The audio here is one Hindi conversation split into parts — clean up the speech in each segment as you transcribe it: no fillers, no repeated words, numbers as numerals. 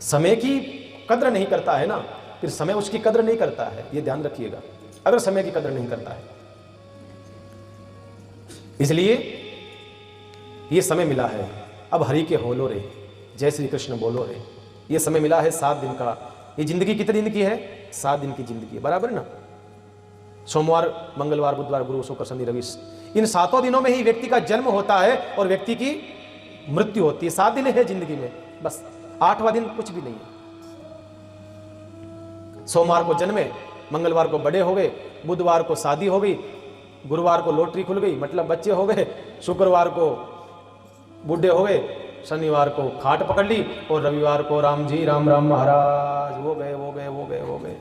समय की कद्र नहीं करता है ना, फिर समय उसकी कद्र नहीं करता है, ये ध्यान रखिएगा, अगर समय की कद्र नहीं करता है। इसलिए ये समय मिला है, अब हरि के होलो रे, जय श्री कृष्ण बोलो रे। ये समय मिला है 7 दिन का। ये जिंदगी कितने दिन की है? 7 दिन की जिंदगी है, बराबर ना। सोमवार, मंगलवार, बुधवार, गुरु, शुक्र, शनि, रवि, इन 7 दिनों में ही व्यक्ति का जन्म होता है और व्यक्ति की मृत्यु होती है। 7 दिन है जिंदगी में, बस 8वां दिन कुछ भी नहीं है। सोमवार को जन्मे, मंगलवार को बड़े हो गए, बुधवार को शादी हो गई, गुरुवार को लॉटरी खुल गई, मतलब बच्चे हो गए, शुक्रवार को बूढ़े हो गए, शनिवार को खाट पकड़ ली और रविवार को राम जी राम राम महाराज हो गए, हो गए, हो गए, हो गए।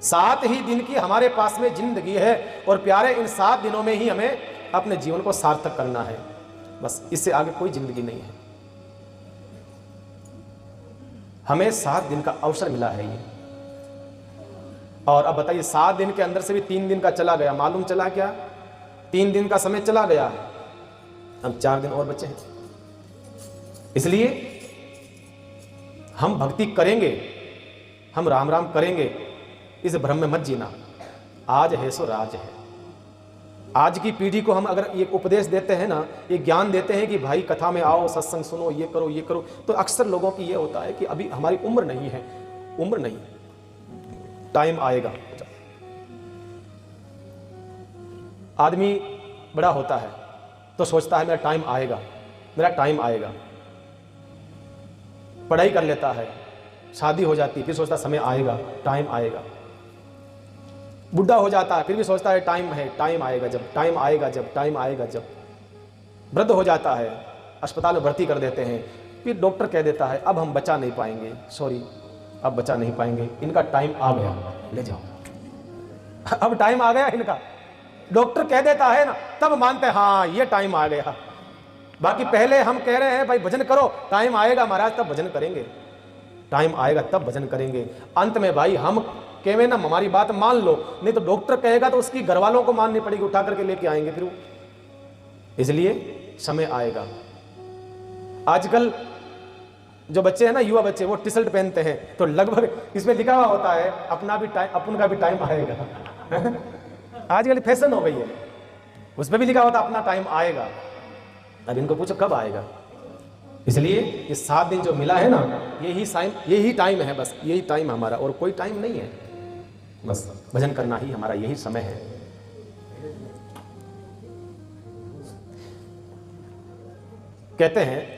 7 ही दिन की हमारे पास में जिंदगी है और प्यारे, इन 7 दिनों में ही हमें अपने जीवन को सार्थक करना है, बस इससे आगे कोई जिंदगी नहीं है। हमें 7 दिन का अवसर मिला है ये। और अब बताइए, 7 दिन के अंदर से भी 3 दिन का चला गया, मालूम चला क्या? 3 दिन का समय चला गया है, अब 4 दिन और बचे हैं। इसलिए हम भक्ति करेंगे, हम राम राम करेंगे, इस भ्रम में मत जीना। आज है सो राज है। आज की पीढ़ी को हम अगर एक उपदेश देते हैं ना, ये ज्ञान देते हैं कि भाई कथा में आओ, सत्संग सुनो, ये करो, ये करो, तो अक्सर लोगों की ये होता है कि अभी हमारी उम्र नहीं है, उम्र नहीं, टाइम आएगा। आदमी बड़ा होता है तो सोचता है मेरा टाइम आएगा, मेरा टाइम आएगा। पढ़ाई कर लेता है, शादी हो जाती, फिर सोचता समय आएगा, टाइम आएगा। बुढ़ा हो जाता है, फिर भी सोचता है टाइम है, टाइम आएगा जब, टाइम आएगा जब, टाइम आएगा जब। वृद्ध हो जाता है, अस्पताल में भर्ती कर देते हैं, फिर डॉक्टर कह देता है अब हम बचा नहीं पाएंगे, सॉरी अब बचा नहीं पाएंगे, इनका टाइम आ गया, ले जाओ। अब टाइम आ गया इनका, डॉक्टर कह देता है ना, तब मानते हैं हाँ ये टाइम आ गया। बाकी पहले हम कह रहे हैं भाई भजन करो, टाइम आएगा महाराज तब भजन करेंगे, टाइम आएगा तब भजन करेंगे। अंत में भाई हम कहे ना हमारी बात मान लो, नहीं तो डॉक्टर कहेगा तो उसकी घर वालों को माननी पड़ेगी, उठा करके लेके आएंगे फिर वो। इसलिए समय आएगा। आजकल जो बच्चे हैं ना, युवा बच्चे, वो टी शर्ट पहनते हैं तो लगभग इसमें लिखा हुआ होता है अपना भी टाइम, अपन का भी टाइम आएगा। आजकल फैशन हो गई है, उस पर भी लिखा होता अपना टाइम आएगा। अब इनको पूछो कब आएगा। इसलिए ये 7 दिन जो मिला है ना, यही टाइम है, बस यही टाइम हमारा, और कोई टाइम नहीं है। बस भजन करना ही हमारा यही समय है। कहते हैं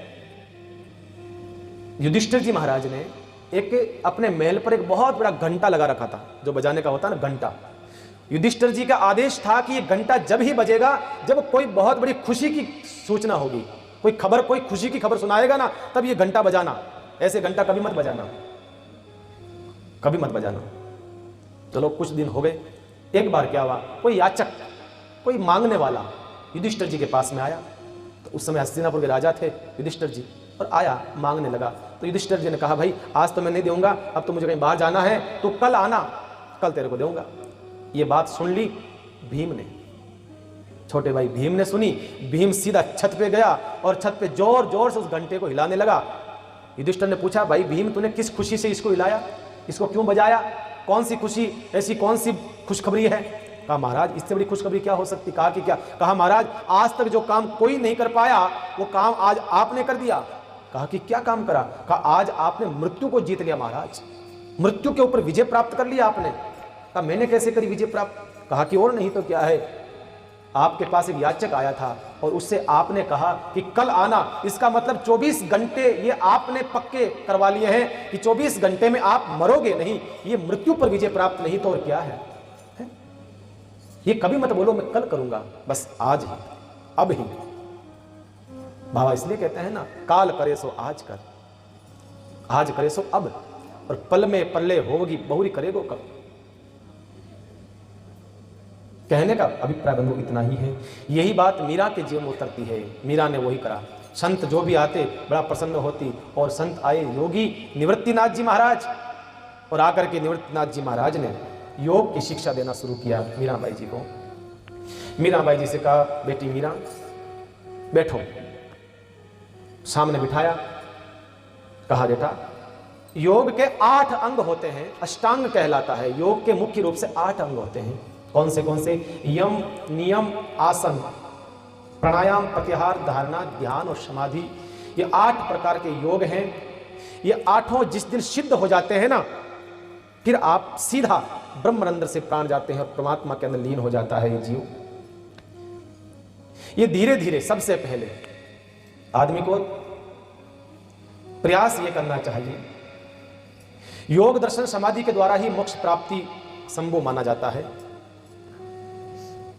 युधिष्ठिर जी महाराज ने एक अपने महल पर एक बहुत बड़ा घंटा लगा रखा था, जो बजाने का होता है ना घंटा। युधिष्ठिर जी का आदेश था कि ये घंटा जब ही बजेगा जब कोई बहुत बड़ी खुशी की सूचना होगी, कोई खबर, कोई खुशी की खबर सुनाएगा ना, तब ये घंटा बजाना। ऐसे घंटा कभी मत बजाना, कभी मत बजाना। चलो कुछ दिन हो गए, एक बार क्या हुआ, कोई याचक, कोई मांगने वाला युधिष्ठिर जी के पास में आया। तो उस समय हस्तिनापुर के राजा थे युधिष्ठिर जी, और आया मांगने लगा। तो युधिष्ठिर जी ने कहा भाई आज तो मैं नहीं दूंगा, अब तो मुझे कहीं बाहर जाना है, तो कल आना, कल तेरे को दूंगा। ये बात सुन ली भीम ने, छोटे भाई भीम ने सुनी। भीम सीधा छत पे गया और छत पे जोर जोर से उस घंटे को हिलाने लगा। युधिष्ठिर ने पूछा भाई भीम तूने किस खुशी से इसको हिलाया, इसको क्यों बजाया, कौन सी खुशी, ऐसी कौन सी खुशखबरी है? कहा महाराज इससे बड़ी खुशखबरी क्या हो सकती। कहा कि क्या? कहा महाराज आज तक जो काम कोई नहीं कर पाया वो काम आज आपने कर दिया। कहा कि क्या काम करा? कहा आज आपने मृत्यु को जीत लिया महाराज, मृत्यु के ऊपर विजय प्राप्त कर लिया आपने। कहा मैंने कैसे करी विजय प्राप्त? कहा कि और नहीं तो क्या है, आपके पास एक याचक आया था और उससे आपने कहा कि कल आना, इसका मतलब 24 घंटे ये आपने पक्के करवा लिए हैं कि 24 घंटे में आप मरोगे नहीं, ये मृत्यु पर विजय प्राप्त नहीं तो और क्या है? ये कभी मत बोलो मैं कल करूंगा, बस आज ही, अब ही। बाबा इसलिए कहते हैं ना, काल करे सो आज कर, आज करे सो अब, और पल में पल्ले होगी बहुरी करेगो कब। कहने का अभिप्राय बंधु इतना ही है। यही बात मीरा के जीवन में उतरती है, मीरा ने वही करा। संत जो भी आते बड़ा प्रसन्न होती, और संत आए योगी निवृत्तिनाथ जी महाराज, और आकर के निवृत्तिनाथ जी महाराज ने योग की शिक्षा देना शुरू किया मीराबाई जी को। मीराबाई जी से कहा बेटी मीरा बैठो, सामने बिठाया, कहा बेटा योग के 8 अंग होते हैं, अष्टांग कहलाता है। योग के मुख्य रूप से 8 अंग होते हैं। कौन से? यम, नियम, आसन, प्राणायाम, प्रत्याहार, धारणा, ध्यान और समाधि। ये 8 प्रकार के योग हैं। ये 8 जिस दिन सिद्ध हो जाते हैं ना, फिर आप सीधा ब्रह्मरंध्र से प्राण जाते हैं और परमात्मा के अंदर लीन हो जाता है ये जीव। ये धीरे धीरे, सबसे पहले आदमी को प्रयास ये करना चाहिए। योग दर्शन समाधि के द्वारा ही मोक्ष प्राप्ति संभव माना जाता है।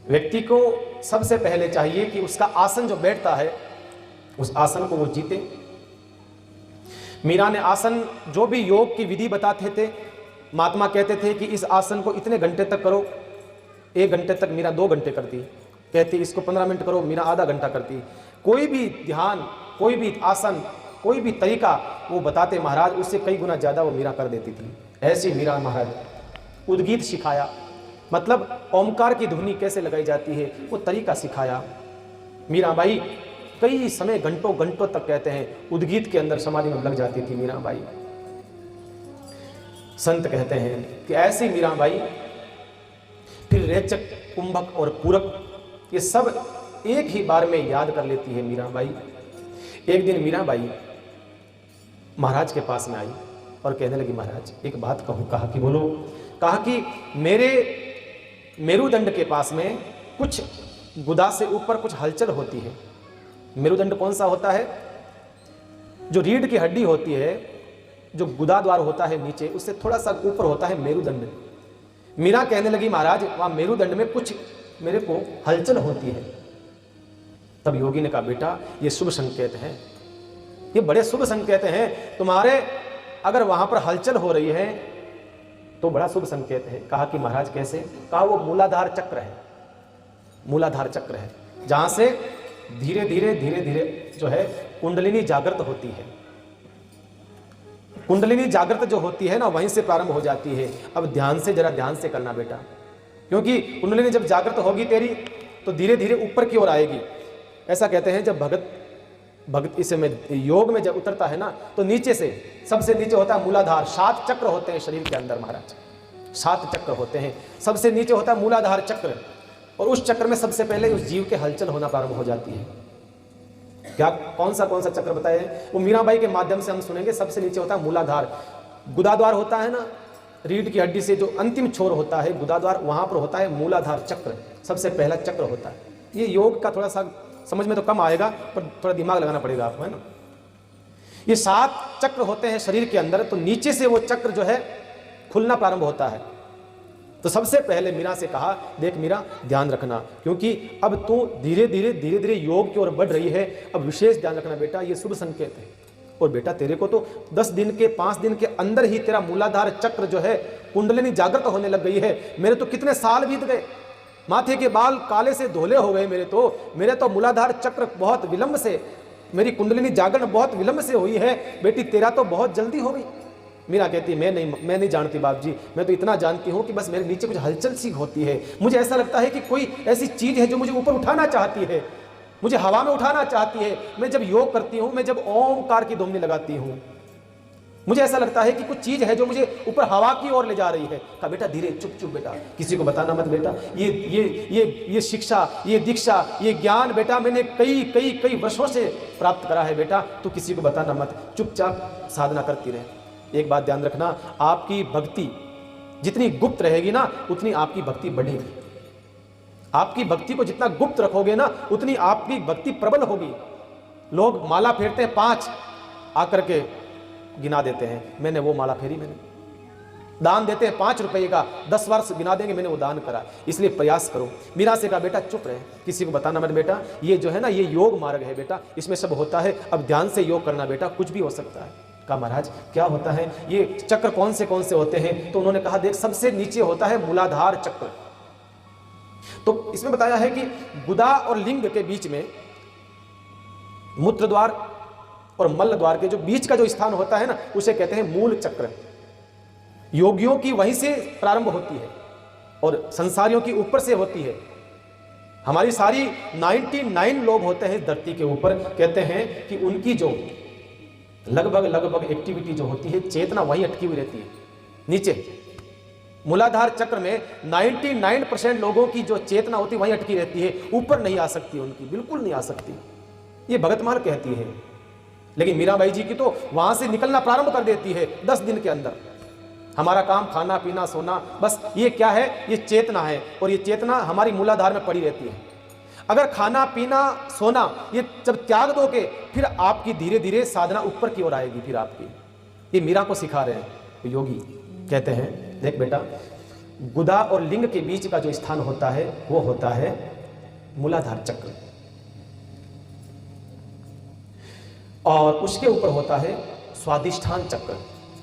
व्यक्ति को सबसे पहले चाहिए कि उसका आसन जो बैठता है, उस आसन को वो जीते। मीरा ने आसन, जो भी योग की विधि बताते थे, महात्मा कहते थे कि इस आसन को इतने घंटे तक करो। 1 घंटे तक मीरा 2 घंटे करती, कहती इसको 15 मिनट करो, मीरा आधा घंटा करती। कोई भी ध्यान, कोई भी आसन, कोई भी तरीका वो बताते महाराज, उससे कई गुना ज़्यादा वो मीरा कर देती थी। ऐसी मीरा महाराज उद्गीत सिखाया, मतलब ओमकार की ध्वनि कैसे लगाई जाती है वो तरीका सिखाया। मीराबाई कई समय, घंटों घंटों तक कहते हैं उद्गीत के अंदर समाधि में लग जाती थी मीराबाई। संत कहते हैं कि ऐसी मीराबाई, फिर रेचक, कुंभक और पूरक, ये सब एक ही बार में याद कर लेती है मीराबाई। एक दिन मीराबाई महाराज के पास में आई और कहने लगी, महाराज एक बात कहूँ। कहा कि बोलो। कहा कि मेरे मेरुदंड के पास में कुछ गुदा से ऊपर कुछ हलचल होती है। मेरुदंड कौन सा होता है? जो रीढ़ की हड्डी होती है, जो गुदा द्वार होता है नीचे, उससे थोड़ा सा ऊपर होता है मेरुदंड। मीरा कहने लगी, महाराज वहां मेरुदंड में कुछ मेरे को हलचल होती है। तब योगी ने कहा, बेटा ये शुभ संकेत है, ये बड़े शुभ संकेत हैं तुम्हारे। अगर वहां पर हलचल हो रही है तो बड़ा शुभ संकेत है। कहा कि महाराज कैसे? कहा वो मूलाधार चक्र है। मूलाधार चक्र है जहां से धीरे धीरे धीरे धीरे जो है कुंडलिनी जागृत होती है। कुंडलिनी जागृत जो होती है ना, वहीं से प्रारंभ हो जाती है। अब ध्यान से, जरा ध्यान से करना बेटा, क्योंकि कुंडलिनी जब जागृत होगी तेरी तो धीरे धीरे ऊपर की ओर आएगी। ऐसा कहते हैं जब भगत इसमें योग में जब उतरता है ना, तो नीचे से, सबसे नीचे होता है मूलाधार। 7 चक्र होते हैं शरीर के अंदर महाराज, 7 चक्र होते हैं। सबसे नीचे होता है मूलाधार चक्र, और उस चक्र में सबसे पहले उस जीव के हलचल होना प्रारंभ हो जाती है। क्या कौन सा चक्र बताए वो मीराबाई के माध्यम से हम सुनेंगे। सबसे नीचे होता है मूलाधार, गुदाद्वार होता है ना, रीढ़ की हड्डी से जो अंतिम छोर होता है गुदाद्वार, वहां पर होता है मूलाधार चक्र, सबसे पहला चक्र होता है। ये योग का थोड़ा सा समझ में तो कम आएगा, पर थोड़ा दिमाग लगाना पड़ेगा आपको, है ना। ये 7 चक्र होते हैं शरीर के अंदर, तो नीचे से वो चक्र जो है खुलना प्रारंभ होता है। तो सबसे पहले मीरा से कहा, देख मीरा ध्यान रखना, क्योंकि अब तू धीरे धीरे योग की ओर बढ़ रही है। अब विशेष ध्यान रखना बेटा, ये शुभ संकेत है। और बेटा तेरे को तो 10 दिन के 5 दिन के अंदर ही तेरा मूलाधार चक्र जो है कुंडलिनी जागृत होने लग गई है। मेरे तो कितने साल बीत गए, माथे के बाल काले से धोले हो गए मेरे तो मूलाधार चक्र बहुत विलंब से, मेरी कुंडलिनी जागरण बहुत विलंब से हुई है। बेटी तेरा तो बहुत जल्दी हो गई। मीरा कहती मैं नहीं जानती बाप जी, मैं तो इतना जानती हूँ कि बस मेरे नीचे कुछ हलचल सी होती है। मुझे ऐसा लगता है कि कोई ऐसी चीज है जो मुझे ऊपर उठाना चाहती है, मुझे हवा में उठाना चाहती है। मैं जब योग करती हूँ, मैं जब ओमकार की ध्वनि लगाती हूँ, मुझे ऐसा लगता है कि कुछ चीज है जो मुझे ऊपर हवा की ओर ले जा रही है। कहा बेटा धीरे, चुप बेटा, किसी को बताना मत बेटा। ये शिक्षा, ये दीक्षा, ये ज्ञान बेटा मैंने कई वर्षों से प्राप्त करा है बेटा, तू किसी को बताना मत, चुपचाप साधना करती रहे। एक बात ध्यान रखना, आपकी भक्ति जितनी गुप्त रहेगी ना, उतनी आपकी भक्ति बढ़ेगी। आपकी भक्ति को जितना गुप्त रखोगे ना, उतनी आपकी भक्ति प्रबल होगी। लोग माला फेरते हैं 5, आकर के गिना देते हैं, मैंने वो माला फेरी, मैंने दान देते हैं 5 रुपए का, 10 वर्ष गिना देंगे मैंने वो दान करा। इसलिए प्रयास करो। मीरा से कहा बेटा चुप रहे, किसी को बताना मत बेटा, ये जो है ना ये योग मार्ग है बेटा, इसमें सब होता है। अब ध्यान से योग करना बेटा, कुछ भी हो सकता है। कहा महाराज क्या होता है, ये चक्र कौन से होते हैं? तो उन्होंने कहा देख, सबसे नीचे होता है मूलाधार चक्र। तो इसमें बताया है कि गुदा और लिंग के बीच में मूत्र द्वार और मल द्वार के जो बीच का जो स्थान होता है ना, उसे कहते हैं मूल चक्र। योगियों की वहीं से प्रारंभ होती है और संसारियों की ऊपर से होती है। हमारी सारी 99 लोग होते हैं धरती के ऊपर, कहते हैं कि उनकी जो लगभग एक्टिविटी जो होती है, चेतना वहीं अटकी हुई रहती है नीचे। मूलाधार चक्र में 99% लोगों की जो चेतना होती है वहीं अटकी रहती है, ऊपर नहीं आ सकती, उनकी बिल्कुल नहीं आ सकती। ये भगतमाल कहती है। लेकिन मीराबाई जी की तो वहां से निकलना प्रारंभ कर देती है 10 दिन के अंदर। हमारा काम खाना पीना सोना, बस ये क्या है, ये चेतना है, और ये चेतना हमारी मूलाधार में पड़ी रहती है। अगर खाना पीना सोना ये जब त्याग दोगे, फिर आपकी धीरे धीरे साधना ऊपर की ओर आएगी। फिर आपकी, ये मीरा को सिखा रहे हैं योगी। कहते हैं, देख बेटा, गुदा और लिंग के बीच का जो स्थान होता है वो होता है मूलाधार चक्र, और उसके ऊपर होता है स्वादिष्ठान चक्र।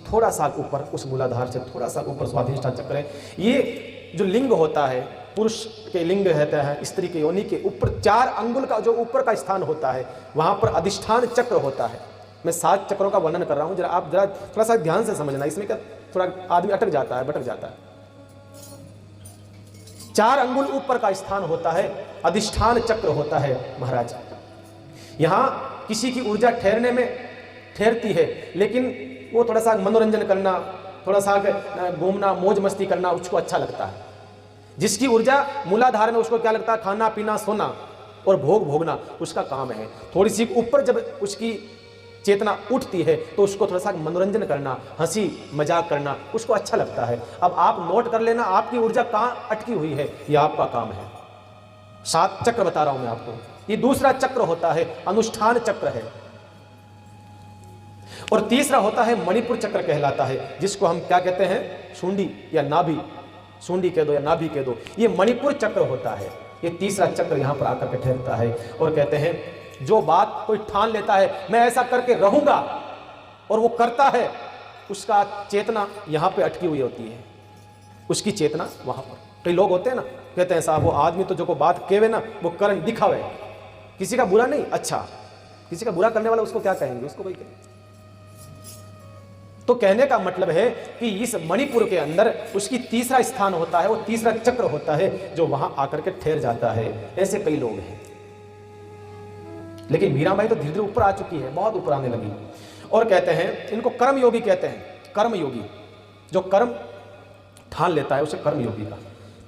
थोड़ा सा ऊपर, उस मूलाधार से थोड़ा सा ऊपर स्वादिष्ठान चक्र है। ये जो लिंग होता है, पुरुष के लिंग रहता है, स्त्री के योनि के ऊपर 4 अंगुल का जो ऊपर का स्थान होता है, वहां पर अधिष्ठान चक्र होता है। मैं 7 चक्रों का वर्णन कर रहा हूं, जरा आप थोड़ा सा ध्यान से समझना। इसमें क्या थोड़ा आदमी अटक जाता है, भटक जाता है। 4 अंगुल ऊपर का स्थान होता है, अधिष्ठान चक्र होता है महाराज। यहां किसी की ऊर्जा ठहरने में ठहरती है, लेकिन वो थोड़ा सा मनोरंजन करना, थोड़ा सा घूमना, मौज मस्ती करना उसको अच्छा लगता है। जिसकी ऊर्जा मूलाधार में, उसको क्या लगता है, खाना पीना सोना और भोग भोगना उसका काम है। थोड़ी सी ऊपर जब उसकी चेतना उठती है तो उसको थोड़ा सा मनोरंजन करना, हंसी मजाक करना उसको अच्छा लगता है। अब आप नोट कर लेना आपकी ऊर्जा कहां अटकी हुई है, यह आपका काम है। 7 चक्र बता रहा हूं मैं आपको। ये दूसरा चक्र होता है अनुष्ठान चक्र है, और तीसरा होता है मणिपुर चक्र कहलाता है, जिसको हम क्या कहते हैं, शुंडी या नाभि, शुंडी कह दो या नाभि कह दो। ये मणिपुर चक्र होता है। ये तीसरा चक्र यहां पर आकर के ठहरता है, और कहते हैं जो बात कोई ठान लेता है मैं ऐसा करके रहूंगा, और वो करता है, उसका चेतना यहां पे अटकी हुई होती है, उसकी चेतना वहां पर। कई लोग होते हैं ना, कहते हैं साहब वो आदमी तो जो को बात केवे ना वो करण दिखावे, किसी का बुरा नहीं, अच्छा किसी का बुरा करने वाला उसको क्या कहेंगे, उसको कोई कहेंगे। तो कहने का मतलब है कि इस मणिपुर के अंदर उसकी तीसरा स्थान होता है, वो तीसरा चक्र होता है जो वहां आकर के ठहर जाता है। ऐसे कई लोग हैं, लेकिन मीराबाई तो धीरे धीरे ऊपर आ चुकी है, बहुत ऊपर आने लगी। और कहते हैं इनको कर्म योगी कहते हैं, कर्म योगी, जो कर्म ठान लेता है उसे कर्म योगी का।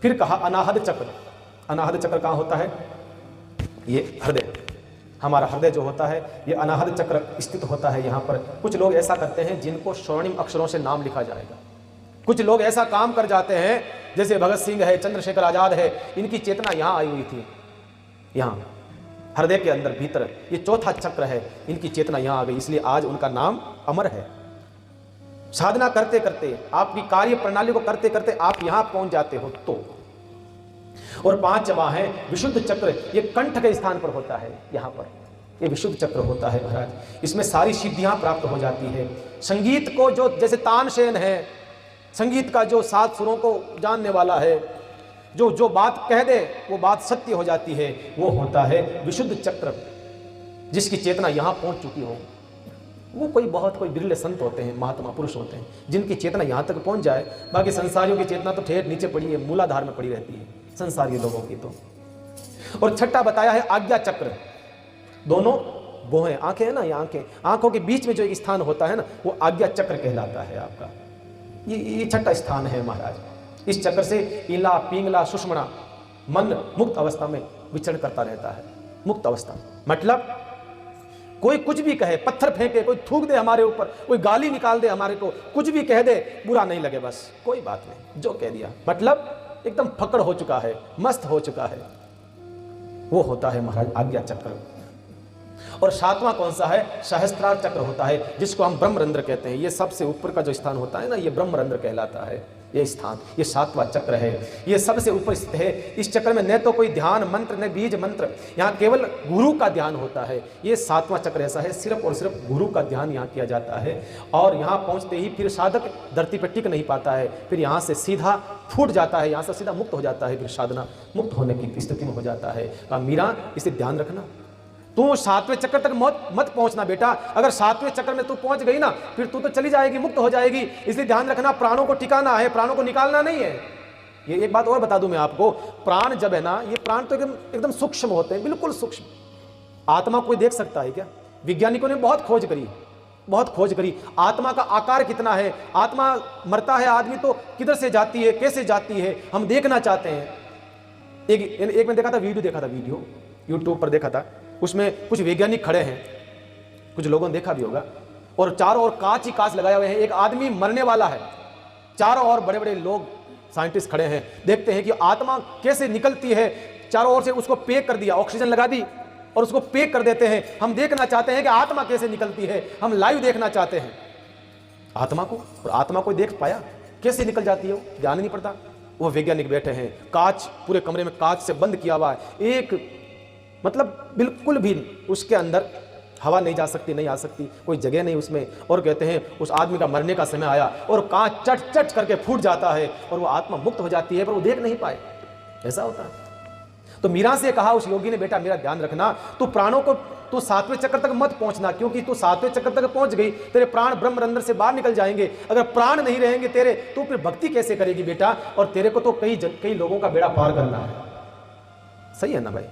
फिर कहा अनाहद चक्र। अनाहद चक्र कहां होता है, ये हृदय, हमारा हृदय जो होता है ये अनाहद चक्र स्थित होता है यहाँ पर। कुछ लोग ऐसा करते हैं जिनको स्वर्णिम अक्षरों से नाम लिखा जाएगा। कुछ लोग ऐसा काम कर जाते हैं, जैसे भगत सिंह है, चंद्रशेखर आजाद है, इनकी चेतना यहाँ आई हुई थी, यहाँ हृदय के अंदर भीतर, ये चौथा चक्र है, इनकी चेतना यहाँ आ गई, इसलिए आज उनका नाम अमर है। साधना करते करते, आपकी कार्य प्रणाली को करते करते आप यहाँ पहुंच जाते हो तो। और 5वां है विशुद्ध चक्र, ये कंठ के स्थान पर होता है, यहाँ पर ये विशुद्ध चक्र होता है महाराज। इसमें सारी सिद्धियां प्राप्त हो जाती है। संगीत को जो, जैसे तानसेन है, संगीत का जो 7 सुरों को जानने वाला है, जो बात कह दे वो बात सत्य हो जाती है, वो होता है विशुद्ध चक्र। जिसकी चेतना यहाँ पहुँच चुकी हो, वो कोई बिरले संत होते हैं, महात्मा पुरुष होते हैं जिनकी चेतना यहाँ तक पहुँच जाए। बाकी संसारियों की चेतना तो ठेठ नीचे पड़ी है, मूलाधार में पड़ी रहती है संसारी लोगों की तो। और छठा बताया है आज्ञा चक्र। दोनों भुहें, आंखें है ना, ये आंखें, आंखों के बीच में जो एक स्थान होता है ना, वो आज्ञा चक्र कहलाता है आपका। ये छठा स्थान है महाराज। इस चक्र से पीला पिंगला सुषमणा मन मुक्त अवस्था में विचरण करता रहता है। मुक्त अवस्था मतलब कोई कुछ भी कहे, पत्थर फेंके, कोई थूक दे हमारे ऊपर, कोई गाली निकाल दे हमारे को, कुछ भी कह दे, बुरा नहीं लगे, बस कोई बात नहीं, जो कह दिया, मतलब एकदम फकड़ हो चुका है, मस्त हो चुका है, वो होता है महाराज आज्ञा चक्र। और 7वां कौन सा है, सहस्त्रार चक्र होता है, जिसको हम ब्रह्मरंध्र कहते हैं। ये सबसे ऊपर का जो स्थान होता है ना, ये ब्रह्मरंध्र कहलाता है। ये स्थान, ये 7वां चक्र है, ये सबसे ऊपर स्थित है। इस चक्र में न तो कोई ध्यान मंत्र, न बीज मंत्र, यहाँ केवल गुरु का ध्यान होता है। ये 7वां चक्र ऐसा है, सिर्फ और सिर्फ गुरु का ध्यान यहाँ किया जाता है। और यहाँ पहुँचते ही फिर साधक धरती पर टिक नहीं पाता है, फिर यहाँ से सीधा फूट जाता है, यहाँ से सीधा मुक्त हो जाता है, फिर साधना मुक्त होने की स्थिति में हो जाता है। मीरा, इसे ध्यान रखना, तू 7वें चक्र तक मत पहुंचना बेटा। अगर 7वें चक्र में तू पहुंच गई ना, फिर तू तो चली जाएगी, मुक्त हो जाएगी। इसलिए ध्यान रखना, प्राणों को टिकाना है, प्राणों को निकालना नहीं है। ये एक बात और बता दूं मैं आपको, प्राण जब है ना, ये प्राण तो एकदम सूक्ष्म होते हैं, बिल्कुल सूक्ष्म। आत्मा कोई देख सकता है क्या? वैज्ञानिकों ने बहुत खोज करी, बहुत खोज करी, आत्मा का आकार कितना है, आत्मा मरता है आदमी तो किधर से जाती है, कैसे जाती है, हम देखना चाहते हैं। एक मैं देखा था वीडियो यूट्यूब पर देखा था, उसमें कुछ वैज्ञानिक खड़े हैं, कुछ लोगों ने देखा भी होगा, और चारों ओर कांच ही कांच लगाए हुए हैं, एक आदमी मरने वाला है, चारों ओर बड़े बड़े लोग साइंटिस्ट खड़े हैं, देखते हैं कि आत्मा कैसे निकलती है, चारों ओर से उसको पैक कर दिया, ऑक्सीजन लगा दी और उसको पैक कर देते हैं। हम देखना चाहते हैं कि आत्मा कैसे निकलती है, हम लाइव देखना चाहते हैं आत्मा को, और आत्मा को देख पाया कैसे निकल जाती है, वो ध्यान नहीं पड़ता। वो वैज्ञानिक बैठे हैं, कांच, पूरे कमरे में कांच से बंद किया हुआ है, एक मतलब बिल्कुल भी उसके अंदर हवा नहीं जा सकती, नहीं आ सकती, कोई जगह नहीं उसमें, और कहते हैं उस आदमी का मरने का समय आया और कांच चट चट करके फूट जाता है और वो आत्मा मुक्त हो जाती है, पर वो देख नहीं पाए। ऐसा होता है। तो मीरा से कहा उस योगी ने, बेटा मेरा ध्यान रखना, तू प्राणों को, तू 7वें चक्र तक मत पहुंचना, क्योंकि तू 7वें चक्र तक पहुंच गई, तेरे प्राण ब्रह्मरंध्र से बाहर निकल जाएंगे। अगर प्राण नहीं रहेंगे तेरे, तो फिर भक्ति कैसे करेगी बेटा, और तेरे को तो कई लोगों का बेड़ा पार करना है। सही है ना भाई?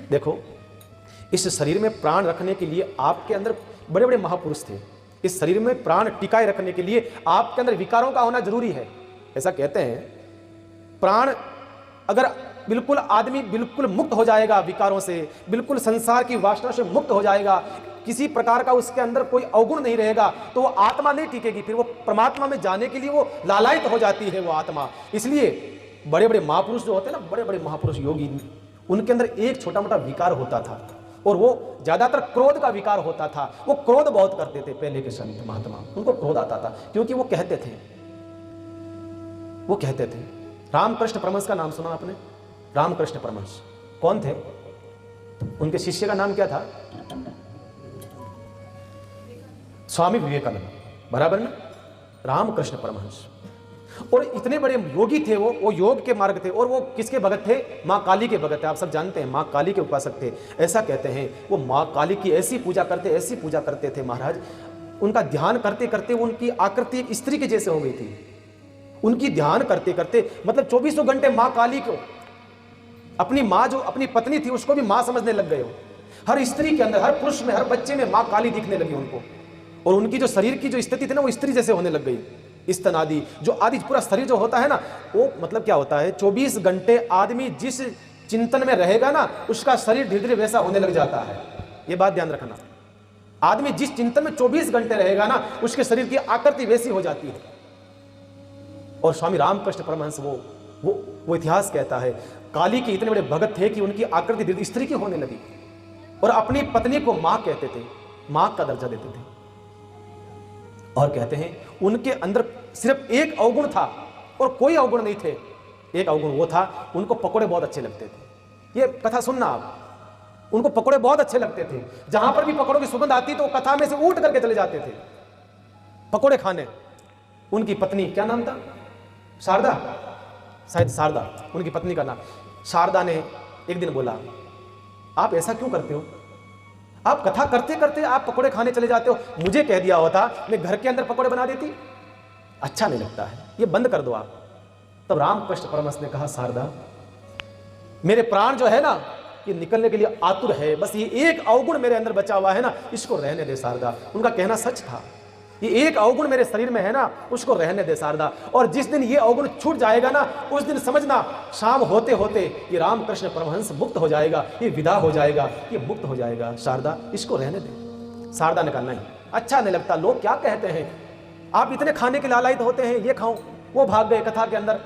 देखो, इस शरीर में प्राण रखने के लिए आपके अंदर बड़े बड़े महापुरुष थे, इस शरीर में प्राण टिकाए रखने के लिए आपके अंदर विकारों का होना जरूरी है। ऐसा कहते हैं, प्राण अगर बिल्कुल आदमी बिल्कुल मुक्त हो जाएगा विकारों से, बिल्कुल संसार की वासना से मुक्त हो जाएगा, किसी प्रकार का उसके अंदर कोई अवगुण नहीं रहेगा, तो वो आत्मा नहीं टिकेगी, फिर वो परमात्मा में जाने के लिए वो लालायित हो जाती है वो आत्मा। इसलिए बड़े बड़े महापुरुष जो होते हैं ना, बड़े बड़े महापुरुष योगी, उनके अंदर एक छोटा मोटा विकार होता था, और वो ज्यादातर क्रोध का विकार होता था। वो क्रोध बहुत करते थे पहले के संत महात्मा, उनको क्रोध आता था, क्योंकि वो कहते थे रामकृष्ण परमहंस का नाम सुना आपने? रामकृष्ण परमहंस कौन थे? उनके शिष्य का नाम क्या था? स्वामी विवेकानंद, बराबर ना? रामकृष्ण परमहंस। और इतने बड़े योगी थे वो योग के मार्ग थे, और वो किसके भगत थे? माँ काली के भगत थे। आप सब जानते हैं, माँ काली के उपासक थे। ऐसा कहते हैं वो माँ काली की ऐसी पूजा करते थे महाराज, उनका ध्यान करते करते उनकी आकृति एक स्त्री के जैसे हो गई थी। उनकी ध्यान करते करते मतलब 24 घंटे माँ काली को, अपनी माँ जो अपनी पत्नी थी उसको भी माँ समझने लग गए हो। हर स्त्री के अंदर, हर पुरुष में, हर बच्चे में माँ काली दिखने लगी उनको, और उनकी जो शरीर की जो स्थिति थी ना, वो स्त्री जैसे होने लग गई। स्तन आदि जो आदि पूरा शरीर जो होता है ना, वो मतलब क्या होता है, 24 घंटे आदमी जिस चिंतन में रहेगा ना, उसका शरीर धीरे धीरे वैसा होने लग जाता है। ये बात ध्यान रखना, आदमी जिस चिंतन में 24 घंटे रहेगा ना, उसके शरीर की आकृति वैसी हो जाती है। और स्वामी रामकृष्ण परमहंस वो इतिहास कहता है, काली के इतने बड़े भगत थे कि उनकी आकृति धीरे स्त्री की होने लगी, और अपनी पत्नी को मां कहते थे, मां का दर्जा देते थे। और कहते हैं उनके अंदर सिर्फ एक अवगुण था और कोई अवगुण नहीं थे। एक अवगुण वो था, उनको पकोड़े बहुत अच्छे लगते थे। ये कथा सुनना आप, उनको पकोड़े बहुत अच्छे लगते थे। जहां पर भी पकोड़ों की सुगंध आती तो कथा में से उठ करके चले जाते थे पकोड़े खाने। उनकी पत्नी, क्या नाम था? शारदा, शायद शारदा उनकी पत्नी का नाम। शारदा ने एक दिन बोला, आप ऐसा क्यों करते हो? आप कथा करते करते आप पकोड़े खाने चले जाते हो। मुझे कह दिया होता, मैं घर के अंदर पकोड़े बना देती। अच्छा नहीं लगता है, ये बंद कर दो आप। तब रामकृष्ण परमहंस ने कहा, शारदा, मेरे प्राण जो है ना, ये निकलने के लिए आतुर है, बस ये एक अवगुण मेरे अंदर बचा हुआ है ना, इसको रहने दे शारदा। उनका कहना सच था, ये एक अवगुण मेरे शरीर में है ना, उसको रहने दे शारदा। और जिस दिन ये अवगुण छूट जाएगा ना, उस दिन समझना शाम होते होते ये रामकृष्ण परमहंस मुक्त हो जाएगा, ये विदा हो जाएगा, ये मुक्त हो जाएगा। शारदा, इसको रहने दे। शारदा ने कहा, नहीं, अच्छा नहीं लगता, लोग क्या कहते हैं, आप इतने खाने के लालायित होते हैं, ये खाओ। वो भाग गए कथा के अंदर।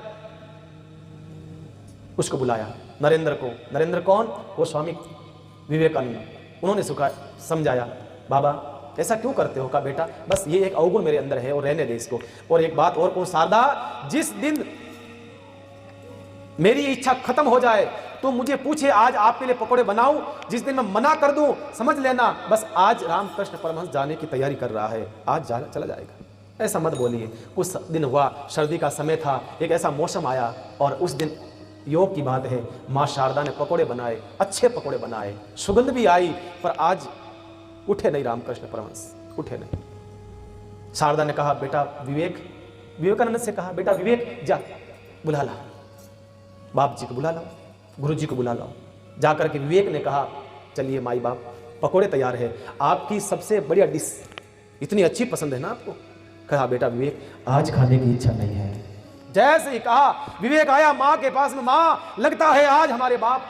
उसको बुलाया, नरेंद्र को। नरेंद्र कौन? वो स्वामी विवेकानंद। उन्होंने समझाया, बाबा ऐसा क्यों करते हो? कहा, बेटा बस ये एक अवगुण मेरे अंदर है और रहने दे इसको। और एक बात और कहूं शारदा, जिस दिन मेरी इच्छा खत्म हो जाए तो मुझे पूछे, आज आपके लिए पकोड़े बनाऊं। जिस दिन मैं मना कर दूं, समझ लेना बस आज रामकृष्ण परमहंस जाने की तैयारी कर रहा है, आज चला जाएगा। ऐसा मत बोलिए। कुछ दिन हुआ, सर्दी का समय था, एक ऐसा मौसम आया, और उस दिन योग की बात है, माँ शारदा ने पकोड़े बनाए, अच्छे पकोड़े बनाए, सुगंध भी आई, पर आज उठे नहीं रामकृष्ण परमहंस, उठे नहीं। शारदा ने कहा, बेटा विवेकानंद से कहा, बेटा विवेक, जा बुला ला, बाप जी को बुला लाओ, गुरु जी को बुला लाओ। जाकर के विवेक ने कहा, चलिए माई बाप, पकोड़े तैयार है, आपकी सबसे बढ़िया डिश इतनी अच्छी पसंद है ना आपको। कहा बेटा विवेक आज खाने की इच्छा नहीं है। जैसे ही कहा विवेक आया माँ के पास में, माँ लगता है आज हमारे बाप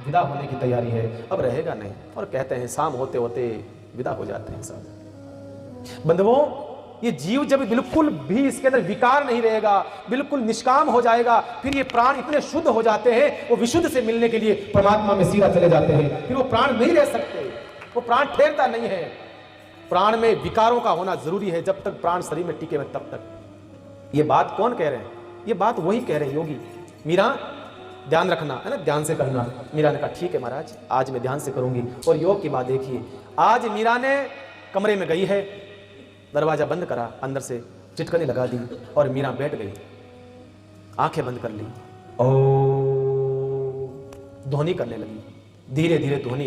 विदा होने की तैयारी है, अब रहेगा नहीं। और कहते हैं शाम होते होते विदा हो जाते हैं सब। बंधुओं ये जीव जब बिल्कुल भी इसके अंदर विकार नहीं रहेगा, बिल्कुल निष्काम हो जाएगा, फिर ये प्राण इतने शुद्ध हो जाते हैं, वो विशुद्ध से मिलने के लिए परमात्मा में सीधा चले जाते हैं। फिर वो प्राण नहीं रह सकते, वो प्राण ठहरता नहीं है। प्राण में विकारों का होना जरूरी है, जब तक प्राण शरीर में टिके हुए तब तक। ये बात कौन कह रहे हैं? ये बात वही कह रहे हैं योगी। मीरा ध्यान रखना है ना, ध्यान से करना। मीरा ने कहा ठीक है महाराज, आज मैं ध्यान से करूंगी। और योग की बात देखिए, आज मीरा ने कमरे में गई है, दरवाजा बंद करा, अंदर से चिटकनी लगा दी और मीरा बैठ गई, आंखें बंद कर ली और ध्वनि करने लगी। धीरे धीरे ध्वनि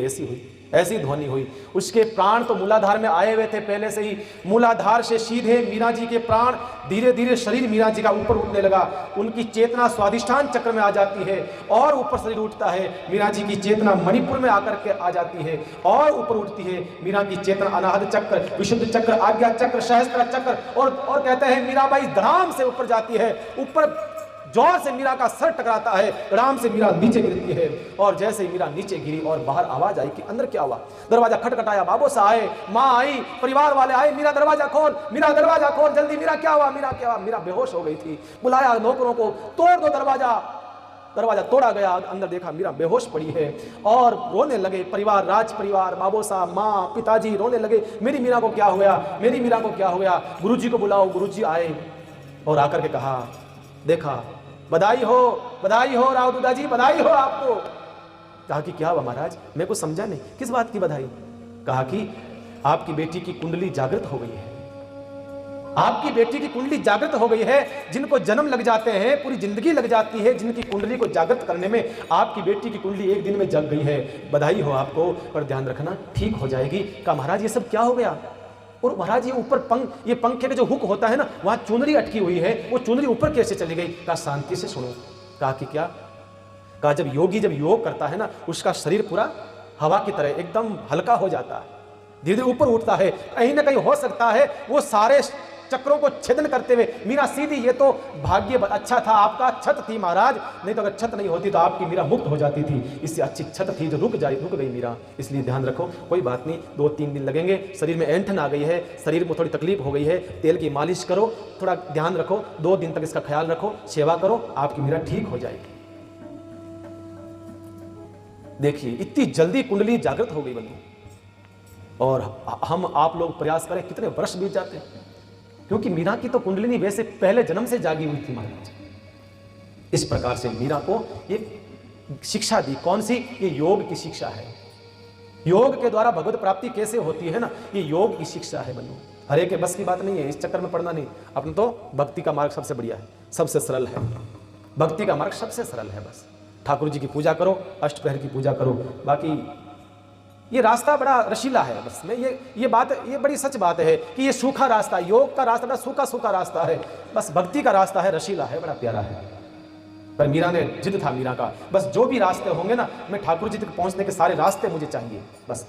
ऐसी ध्वनि हुई, उसके प्राण तो मूलाधार में आए हुए थे पहले से ही। मूलाधार से सीधे मीरा जी के प्राण धीरे धीरे शरीर मीरा जी का ऊपर उठने लगा। उनकी चेतना स्वादिष्ठान चक्र में आ जाती है और ऊपर शरीर उठता है। मीरा जी की चेतना मणिपुर में आकर के आ जाती है और ऊपर उठती है। मीरा की चेतना अनाहत चक्र, विशुद्ध चक्र, आज्ञा चक्र, सहस्त्र चक्र और कहते हैं मीराबाई धड़ाम से ऊपर जाती है। ऊपर जोर से मीरा का सर टकराता है, राम से मीरा नीचे गिरती है। और जैसे ही मीरा नीचे गिरी और बाहर आवाज आई कि अंदर क्या हुआ। दरवाजा खटखटाया, बाबू सा आए, माँ आई, परिवार वाले आए, मीरा दरवाजा खोल, मीरा दरवाजा खोल जल्दी, मीरा क्या हुआ, मीरा क्या हुआ। मीरा बेहोश हो गई थी। बुलाया नौकरों को, तोड़ दो दरवाजा। दरवाजा तोड़ा गया, अंदर देखा मीरा बेहोश पड़ी है और रोने लगे परिवार, राज परिवार, बाबू साहब, माँ, पिताजी रोने लगे, मेरी मीरा को क्या हो गया, मेरी मीरा को क्या हो गया। गुरुजी को बुलाओ। गुरुजी आए और आकर के कहा, देखा बधाई हो राव दुदा जी, बधाई हो आपको। कहा कि क्या हुआ महाराज, मैं कुछ समझा नहीं, किस बात की बधाई। कहा कि आपकी बेटी की कुंडली जागृत हो गई है। आपकी बेटी की कुंडली जागृत हो गई है। जिनको जन्म लग जाते हैं, पूरी जिंदगी लग जाती है, जिनकी कुंडली को जागृत करने में आपकी बेटी की कुंडली एक दिन में जग गई है। बधाई हो आपको, पर ध्यान रखना ठीक हो जाएगी। कहा महाराज ये सब क्या हो गया। और महाराज ये ऊपर ये पंखे का जो हुक होता है ना, वहां चुनरी अटकी हुई है, वो चुनरी ऊपर कैसे चली गई। कहा शांति से सुनो। कहा कि क्या। कहा जब योगी जब योग करता है ना, उसका शरीर पूरा हवा की तरह एकदम हल्का हो जाता है, धीरे धीरे ऊपर उठता है। कहीं ना कहीं हो सकता है वो सारे चक्रों को छेदन करते हुए मीरा सीधी, ये तो भाग्य अच्छा था आपका, छत थी महाराज, नहीं तो अगर छत नहीं होती तो आपकी मीरा मुक्त हो जाती थी। इससे अच्छी छत थी जो रुक गई मीरा। इसलिए ध्यान रखो, कोई बात नहीं, 2-3 दिन लगेंगे। शरीर में ऐंठन आ गई है, शरीर में थोड़ी तकलीफ हो गई है, तेल की मालिश करो, थोड़ा ध्यान रखो, 2 दिन तक इसका ख्याल रखो, सेवा करो, आपकी मीरा ठीक हो जाएगी। देखिए इतनी जल्दी कुंडली जागृत हो गई बंधु। और हम आप लोग प्रयास करें, कितने वर्ष बीत जाते हैं, क्योंकि मीरा की तो कुंडलिनी वैसे पहले जन्म से जागी हुई थी महाराज। इस प्रकार से मीरा को ये शिक्षा दी। कौन सी? ये योग की शिक्षा है। योग के द्वारा भगवत प्राप्ति कैसे होती है ना, ये योग की शिक्षा है बंधु। हर एक के बस की बात नहीं है, इस चक्कर में पड़ना नहीं। अपना तो भक्ति का मार्ग सबसे बढ़िया है, सबसे सरल है। भक्ति का मार्ग सबसे सरल है। बस ठाकुर जी की पूजा करो, अष्टपहर की पूजा करो, बाकी ये रास्ता बड़ा रशीला है। बस मैं ये बात, ये बड़ी सच बात है कि ये सूखा रास्ता, योग का रास्ता बड़ा सूखा रास्ता है। बस भक्ति का रास्ता है, रशीला है, बड़ा प्यारा है। पर मीरा ने जिद था मीरा का, बस जो भी रास्ते होंगे ना, मैं ठाकुर जी तक पहुंचने के सारे रास्ते मुझे चाहिए। बस